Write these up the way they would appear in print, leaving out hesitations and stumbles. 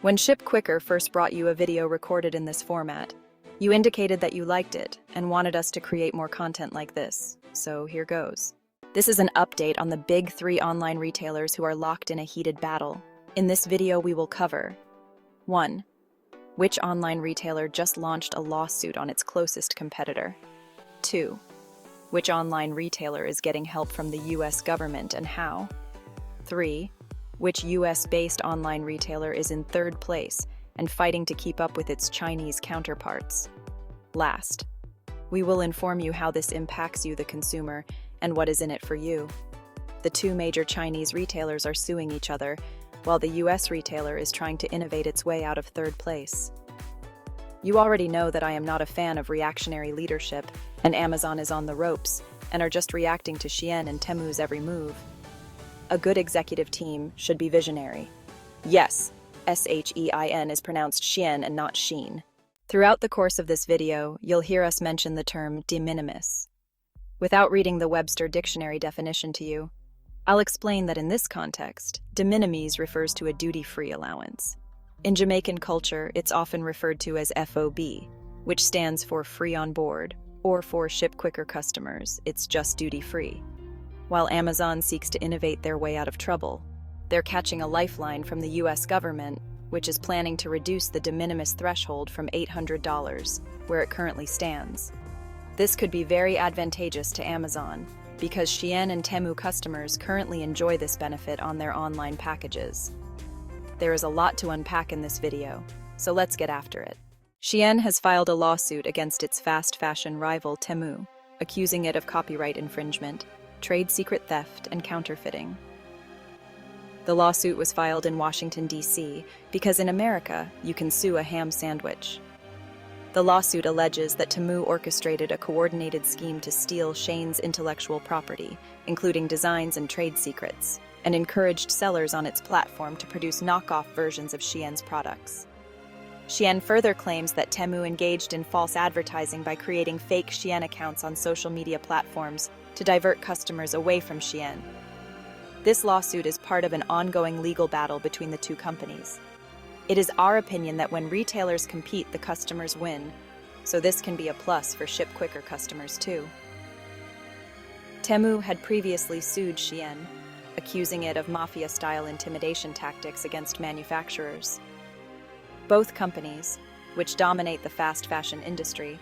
When Ship Quicker first brought you a video recorded in this format, you indicated that you liked it and wanted us to create more content like this, so here goes. This is an update on the big 3 online retailers who are locked in a heated battle. In this video, we will cover 1. Which online retailer just launched a lawsuit on its closest competitor? 2. Which online retailer is getting help from the US government and how? 3. Which US-based online retailer is in 3rd place and fighting to keep up with its Chinese counterparts? Last, we will inform you how this impacts you, the consumer, and what is in it for you. The 2 major Chinese retailers are suing each other, while the US retailer is trying to innovate its way out of 3rd place. You already know that I am not a fan of reactionary leadership, and Amazon is on the ropes and are just reacting to Shein and Temu's every move. A good executive team should be visionary. Yes, Shein is pronounced Shein and not Sheen. Throughout the course of this video, you'll hear us mention the term de minimis. Without reading the Webster dictionary definition to you, I'll explain that in this context, de minimis refers to a duty-free allowance. In Jamaican culture, it's often referred to as FOB, which stands for free on board, or for Ship Quicker customers, it's just duty-free. While Amazon seeks to innovate their way out of trouble, they're catching a lifeline from the US government, which is planning to reduce the de minimis threshold from $800, where it currently stands. This could be very advantageous to Amazon, because Shein and Temu customers currently enjoy this benefit on their online packages. There is a lot to unpack in this video, so let's get after it. Shein has filed a lawsuit against its fast fashion rival Temu, accusing it of copyright infringement, trade secret theft, and counterfeiting. The lawsuit was filed in Washington, D.C., because in America, you can sue a ham sandwich. The lawsuit alleges that Temu orchestrated a coordinated scheme to steal Shein's intellectual property, including designs and trade secrets, and encouraged sellers on its platform to produce knockoff versions of Shein's products. Shein further claims that Temu engaged in false advertising by creating fake Shein accounts on social media platforms to divert customers away from Shein. This lawsuit is part of an ongoing legal battle between the 2 companies. It is our opinion that when retailers compete, the customers win, so this can be a plus for Ship Quicker customers too. Temu had previously sued Shein, accusing it of mafia-style intimidation tactics against manufacturers. Both companies, which dominate the fast fashion industry,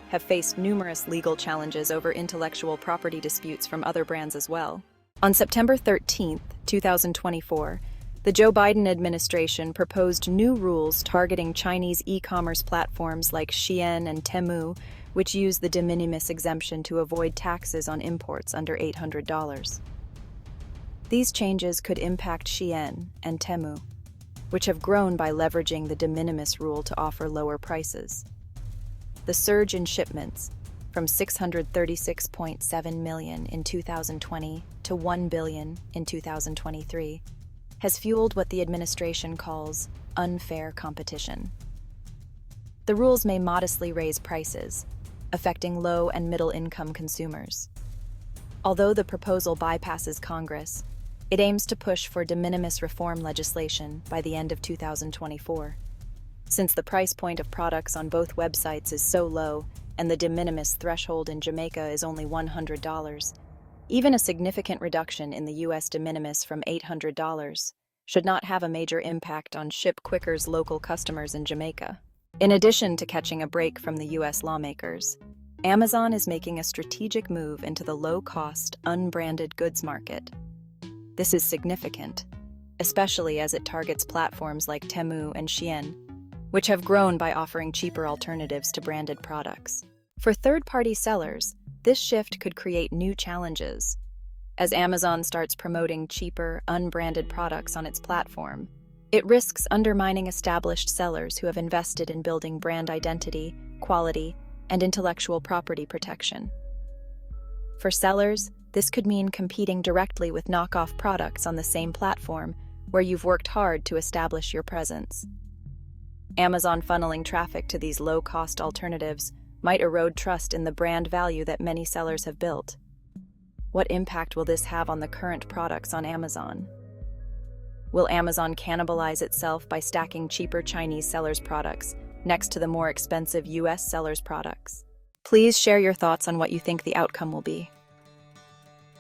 have faced numerous legal challenges over intellectual property disputes from other brands as well. On September 13, 2024, the Joe Biden administration proposed new rules targeting Chinese e-commerce platforms like Shein and Temu, which use the de minimis exemption to avoid taxes on imports under $800. These changes could impact Shein and Temu, which have grown by leveraging the de minimis rule to offer lower prices. The surge in shipments, from 636.7 million in 2020 to 1 billion in 2023, has fueled what the administration calls unfair competition. The rules may modestly raise prices, affecting low and middle-income consumers. Although the proposal bypasses Congress, it aims to push for de minimis reform legislation by the end of 2024. Since the price point of products on both websites is so low and the de minimis threshold in Jamaica is only $100, even a significant reduction in the US de minimis from $800 should not have a major impact on Ship Quicker's local customers in Jamaica. In addition to catching a break from the US lawmakers, Amazon is making a strategic move into the low-cost, unbranded goods market. This is significant, especially as it targets platforms like Temu and Shein, which have grown by offering cheaper alternatives to branded products. For third-party sellers, this shift could create new challenges. As Amazon starts promoting cheaper, unbranded products on its platform, it risks undermining established sellers who have invested in building brand identity, quality, and intellectual property protection. For sellers, this could mean competing directly with knockoff products on the same platform where you've worked hard to establish your presence. Amazon funneling traffic to these low-cost alternatives might erode trust in the brand value that many sellers have built. What impact will this have on the current products on Amazon? Will Amazon cannibalize itself by stacking cheaper Chinese sellers' products next to the more expensive US sellers' products? Please share your thoughts on what you think the outcome will be.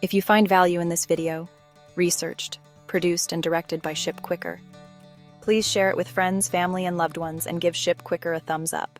If you find value in this video, researched, produced, and directed by Ship Quicker, please share it with friends, family, and loved ones and give Ship Quicker a thumbs up.